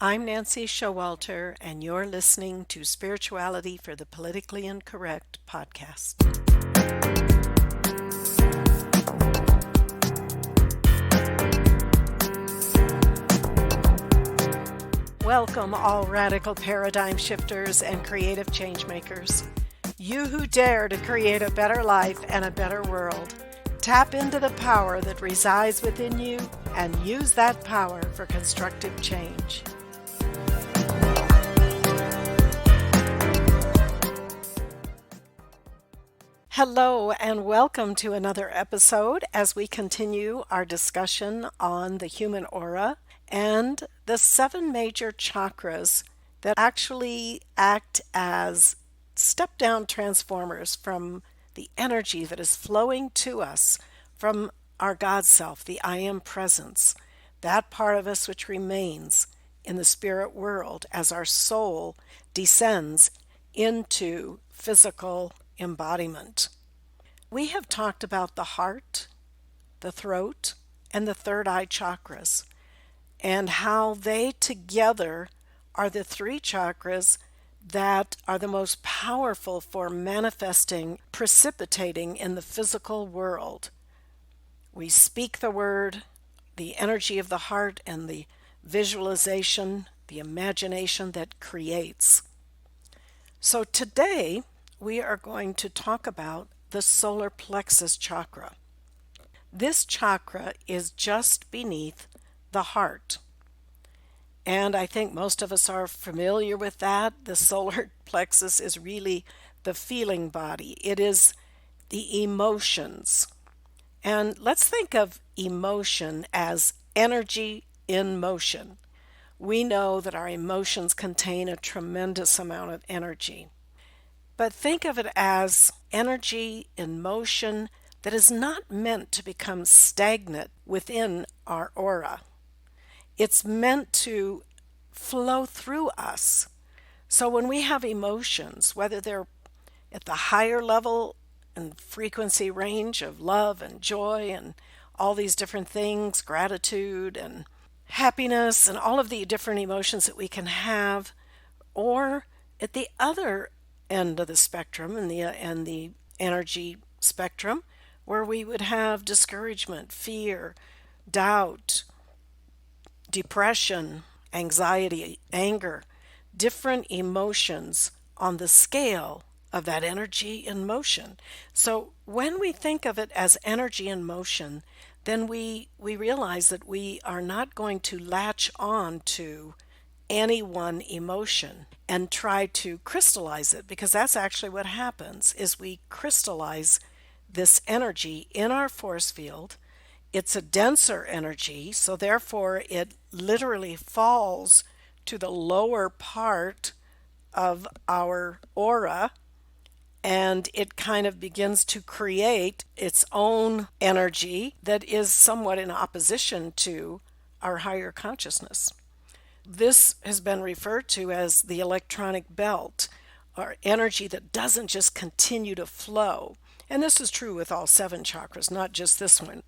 I'm Nancy Showalter, and you're listening to Spirituality for the Politically Incorrect podcast. Welcome, all radical paradigm shifters and creative change makers. You who dare to create a better life and a better world. Tap into the power that resides within you and use that power for constructive change. Hello, and welcome to another episode as we continue our discussion on the human aura and the 7 major chakras that actually act as step down transformers from the energy that is flowing to us from our God self, the I Am Presence, that part of us which remains in the spirit world as our soul descends into physical embodiment. We have talked about the heart, the throat, and the third eye chakras, and how they together are the 3 chakras that are the most powerful for manifesting, precipitating in the physical world. We speak the word, the energy of the heart, and the visualization, the imagination that creates. So today, we are going to talk about the solar plexus chakra. This chakra is just beneath the heart. And I think most of us are familiar with that. The solar plexus is really the feeling body. It is the emotions. And let's think of emotion as energy in motion. We know that our emotions contain a tremendous amount of energy. But think of it as energy in motion that is not meant to become stagnant within our aura. It's meant to flow through us. So when we have emotions, whether they're at the higher level and frequency range of love and joy and all these different things, gratitude and happiness and all of the different emotions that we can have, or at the other end of the spectrum and the energy spectrum, where we would have discouragement, fear, doubt, depression, anxiety, anger, different emotions on the scale of that energy in motion. So when we think of it as energy in motion, then we realize that we are not going to latch on to any one emotion and try to crystallize it, because that's actually what happens is we crystallize this energy in our force field. It's a denser energy, so therefore it literally falls to the lower part of our aura, and it kind of begins to create its own energy that is somewhat in opposition to our higher consciousness. This has been referred to as the electronic belt, or energy that doesn't just continue to flow. And this is true with all 7 chakras, not just this one.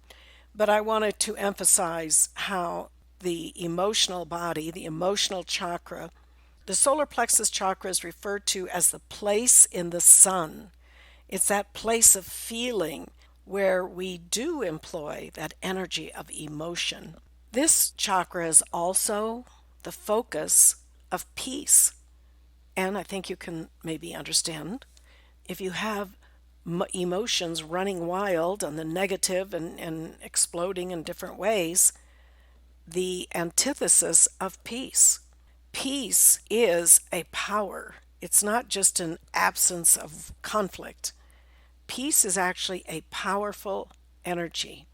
But I wanted to emphasize how the emotional body, the emotional chakra, the solar plexus chakra is referred to as the place in the sun. It's that place of feeling where we do employ that energy of emotion. This chakra is also the focus of peace. And I think you can maybe understand if you have emotions running wild and the negative and exploding in different ways, the antithesis of peace. Peace is a power. It's not just an absence of conflict. Peace is actually a powerful energy,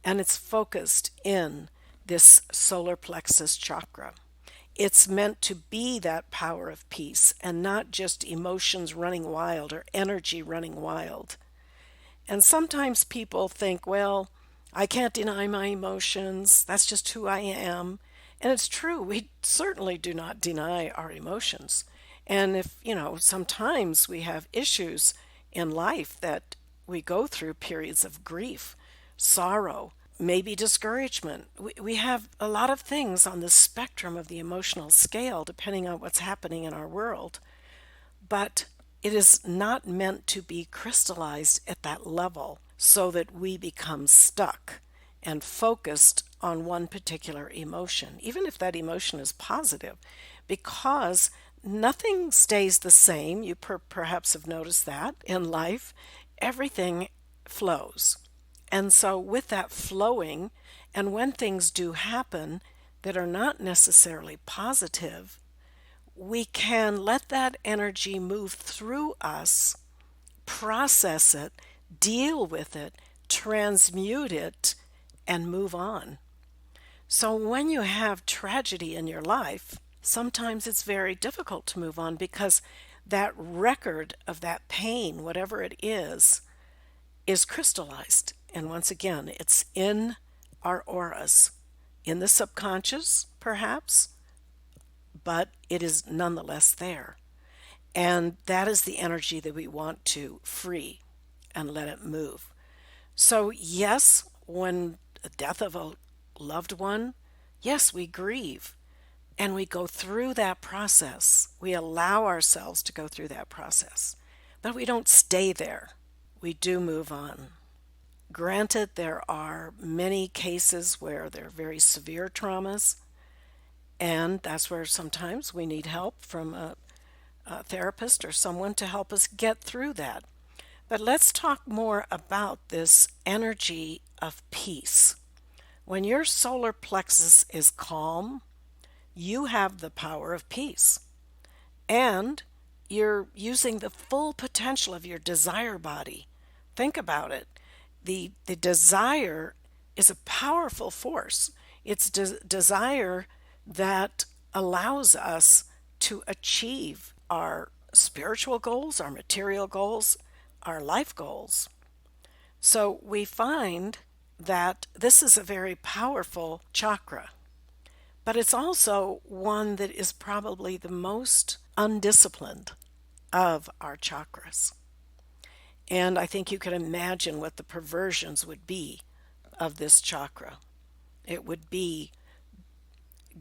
and it's focused in this solar plexus chakra. It's meant to be that power of peace and not just emotions running wild or energy running wild. And sometimes people think, well, I can't deny my emotions. That's just who I am. And it's true. We certainly do not deny our emotions. And if, sometimes we have issues in life that we go through periods of grief, sorrow, maybe discouragement. We have a lot of things on the spectrum of the emotional scale, depending on what's happening in our world. But it is not meant to be crystallized at that level so that we become stuck and focused on one particular emotion, even if that emotion is positive, because nothing stays the same. You perhaps have noticed that in life. Everything flows. And so, with that flowing, and when things do happen that are not necessarily positive, we can let that energy move through us, process it, deal with it, transmute it, and move on. So when you have tragedy in your life, sometimes it's very difficult to move on because that record of that pain, whatever it is crystallized. And once again, it's in our auras, in the subconscious, perhaps, but it is nonetheless there. And that is the energy that we want to free and let it move. So, yes, when the death of a loved one, yes, we grieve and we go through that process. We allow ourselves to go through that process, but we don't stay there. We do move on. Granted, there are many cases where there are very severe traumas, and that's where sometimes we need help from a therapist or someone to help us get through that. But let's talk more about this energy of peace. When your solar plexus is calm, you have the power of peace. And you're using the full potential of your desire body. Think about it. The desire is a powerful force. It's desire that allows us to achieve our spiritual goals, our material goals, our life goals. So we find that this is a very powerful chakra, but it's also one that is probably the most undisciplined of our chakras. And I think you can imagine what the perversions would be of this chakra. It would be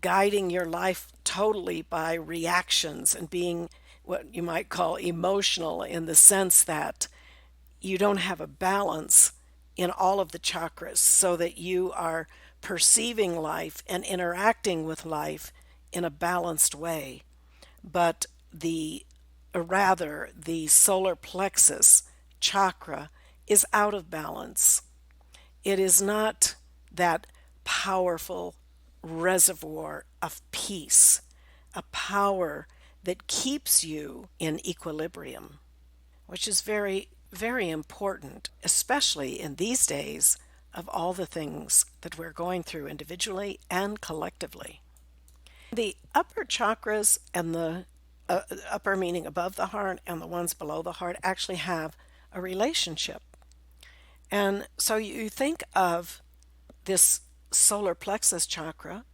guiding your life totally by reactions and being what you might call emotional, in the sense that you don't have a balance in all of the chakras so that you are perceiving life and interacting with life in a balanced way. But the solar plexus chakra is out of balance. It is not that powerful reservoir of peace, a power that keeps you in equilibrium, which is very, very important, especially in these days of all the things that we're going through individually and collectively. The upper chakras and the upper meaning above the heart and the ones below the heart actually have a relationship. And so you think of this solar plexus chakra,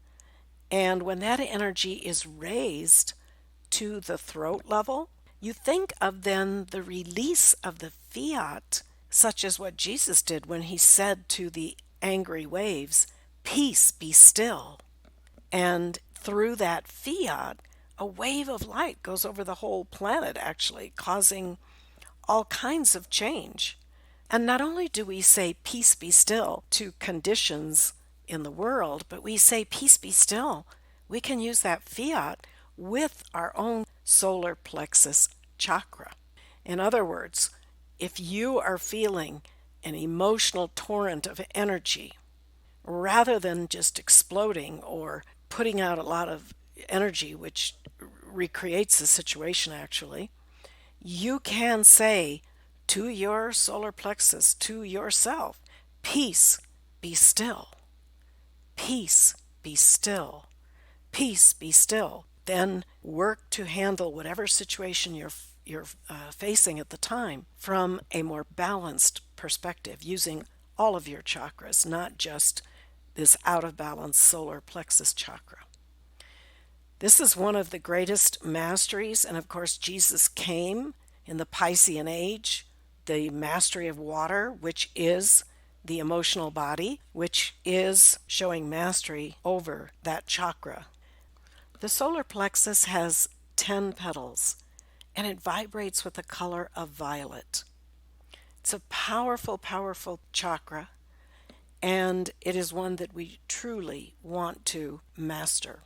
and when that energy is raised to the throat level, you think of then the release of the fiat, such as what Jesus did when he said to the angry waves, "Peace, be still." And through that fiat, a wave of light goes over the whole planet, actually, causing all kinds of change. And not only do we say peace be still to conditions in the world, but we say peace be still. We can use that fiat with our own solar plexus chakra. In other words, if you are feeling an emotional torrent of energy, rather than just exploding or putting out a lot of energy, which recreates the situation actually, you can say to your solar plexus, to yourself, peace, be still. Peace, be still. Peace, be still. Then work to handle whatever situation you're facing at the time from a more balanced perspective, using all of your chakras, not just this out of balance solar plexus chakra. This is one of the greatest masteries, and of course Jesus came in the Piscean age, the mastery of water, which is the emotional body, which is showing mastery over that chakra. The solar plexus has 10 petals and it vibrates with the color of violet. It's a powerful, powerful chakra, and it is one that we truly want to master.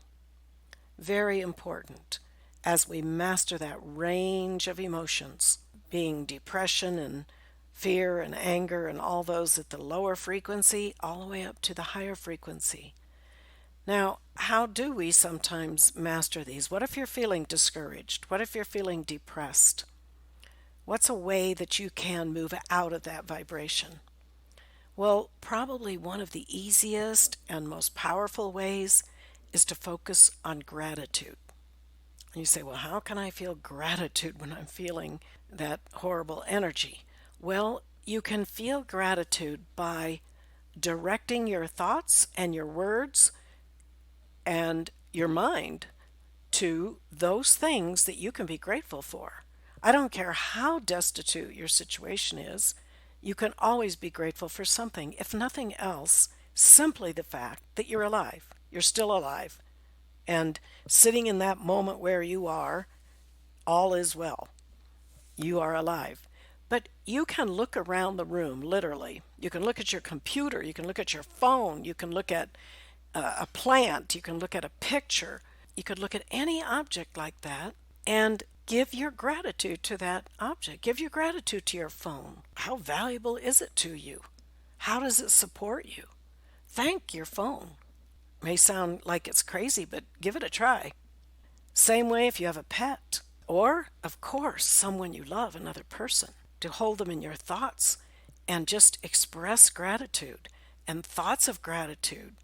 Very important as we master that range of emotions, being depression and fear and anger and all those at the lower frequency, all the way up to the higher frequency. Now, how do we sometimes master these? What if you're feeling discouraged? What if you're feeling depressed? What's a way that you can move out of that vibration? Well, probably one of the easiest and most powerful ways is to focus on gratitude. And you say, well, how can I feel gratitude when I'm feeling that horrible energy? Well, you can feel gratitude by directing your thoughts and your words and your mind to those things that you can be grateful for. I don't care how destitute your situation is, you can always be grateful for something. If nothing else, simply the fact that you're alive. You're still alive. And sitting in that moment where you are, all is well. You are alive. But you can look around the room, literally. You can look at your computer, you can look at your phone, you can look at a plant, you can look at a picture, you could look at any object like that and give your gratitude to that object. Give your gratitude to your phone. How valuable is it to you? How does it support you? Thank your phone. May sound like it's crazy, but give it a try. Same way if you have a pet, or, of course, someone you love, another person, to hold them in your thoughts and just express gratitude and thoughts of gratitude.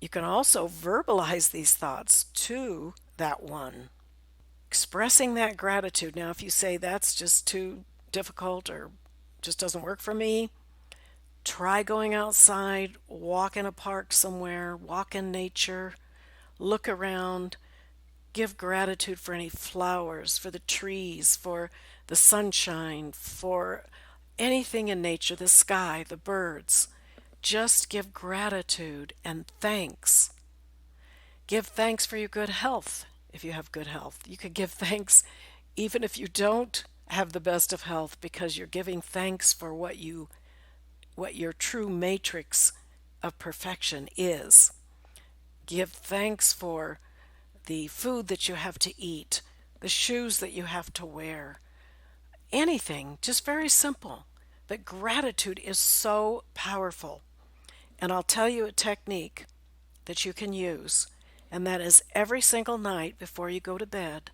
You can also verbalize these thoughts to that one, expressing that gratitude. Now, if you say that's just too difficult or just doesn't work for me, try going outside, walk in a park somewhere, walk in nature, look around, give gratitude for any flowers, for the trees, for the sunshine, for anything in nature, the sky, the birds. Just give gratitude and thanks. Give thanks for your good health if you have good health. You could give thanks even if you don't have the best of health because you're giving thanks for what your true matrix of perfection is. Give thanks for the food that you have to eat, the shoes that you have to wear, anything, just very simple. But gratitude is so powerful. And I'll tell you a technique that you can use, and that is every single night before you go to bed,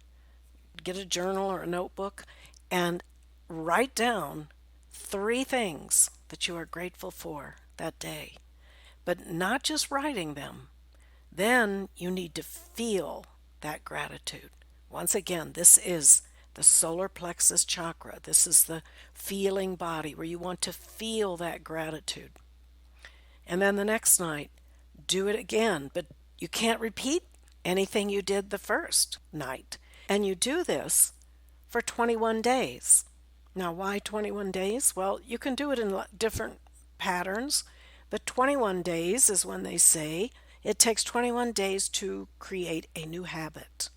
get a journal or a notebook and write down 3 things that you are grateful for that day. But not just writing them. Then you need to feel that gratitude. Once again, this is the solar plexus chakra. This is the feeling body where you want to feel that gratitude. And then the next night, do it again, but you can't repeat anything you did the first night. And you do this for 21 days. Now, why 21 days? Well, you can do it in different patterns, but 21 days is when they say it takes 21 days to create a new habit.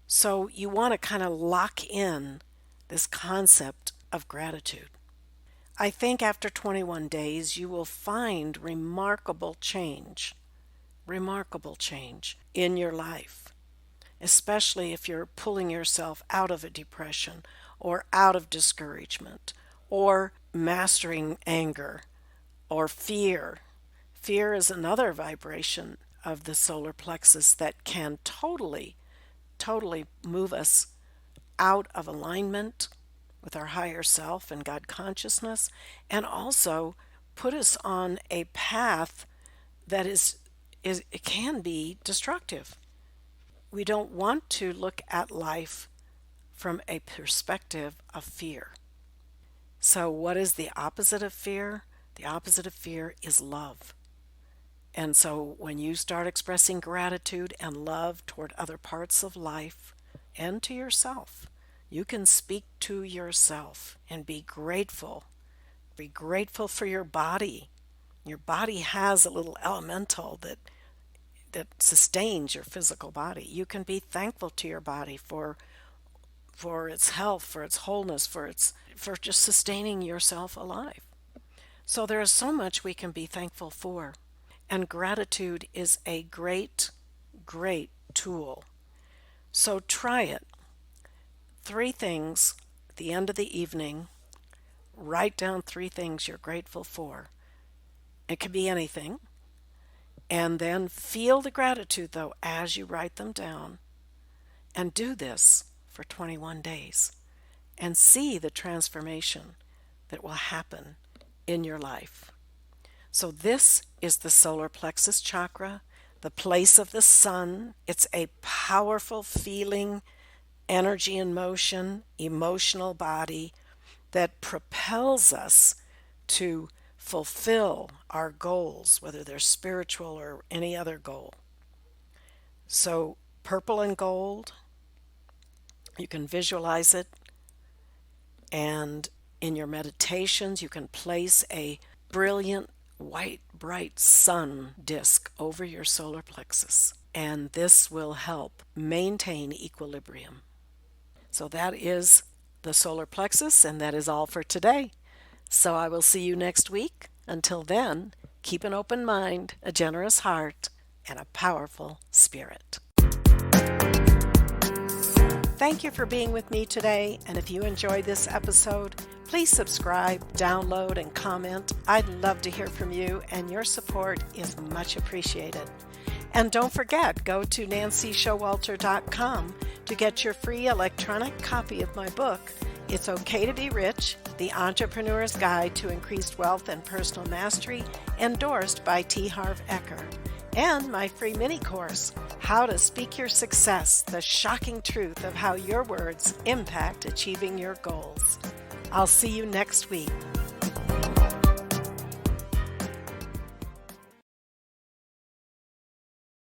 So you want to kind of lock in this concept of gratitude. I think after 21 days, you will find remarkable change in your life, especially if you're pulling yourself out of a depression or out of discouragement or mastering anger or fear. Fear is another vibration of the solar plexus that can totally move us out of alignment with our higher self and God consciousness, and also put us on a path that it can be destructive. We don't want to look at life from a perspective of fear. So what is the opposite of fear? The opposite of fear is love. And so when you start expressing gratitude and love toward other parts of life and to yourself, you can speak to yourself and be grateful Be grateful for your body. Your body has a little elemental that sustains your physical body. You can be thankful to your body for its health, for its wholeness, for just sustaining yourself alive. So there is so much we can be thankful for. And gratitude is a great, great tool. So try it. 3 things at the end of the evening. Write down 3 things you're grateful for. It could be anything. And then feel the gratitude, though, as you write them down. And do this for 21 days. And see the transformation that will happen in your life. So this is the solar plexus chakra, the place of the sun. It's a powerful feeling, energy in motion, emotional body that propels us to fulfill our goals, whether they're spiritual or any other goal. So purple and gold, you can visualize it, and in your meditations you can place a brilliant white bright sun disk over your solar plexus, and this will help maintain equilibrium. So that is the solar plexus, and that is all for today. So I will see you next week. Until then, keep an open mind, a generous heart, and a powerful spirit. Thank you for being with me today, and if you enjoyed this episode, please subscribe, download, and comment. I'd love to hear from you, and your support is much appreciated. And don't forget, go to nancyshowalter.com to get your free electronic copy of my book, It's Okay to Be Rich, The Entrepreneur's Guide to Increased Wealth and Personal Mastery, endorsed by T. Harv Eker, and my free mini course, How to Speak Your Success, the shocking truth of how your words impact achieving your goals. I'll see you next week.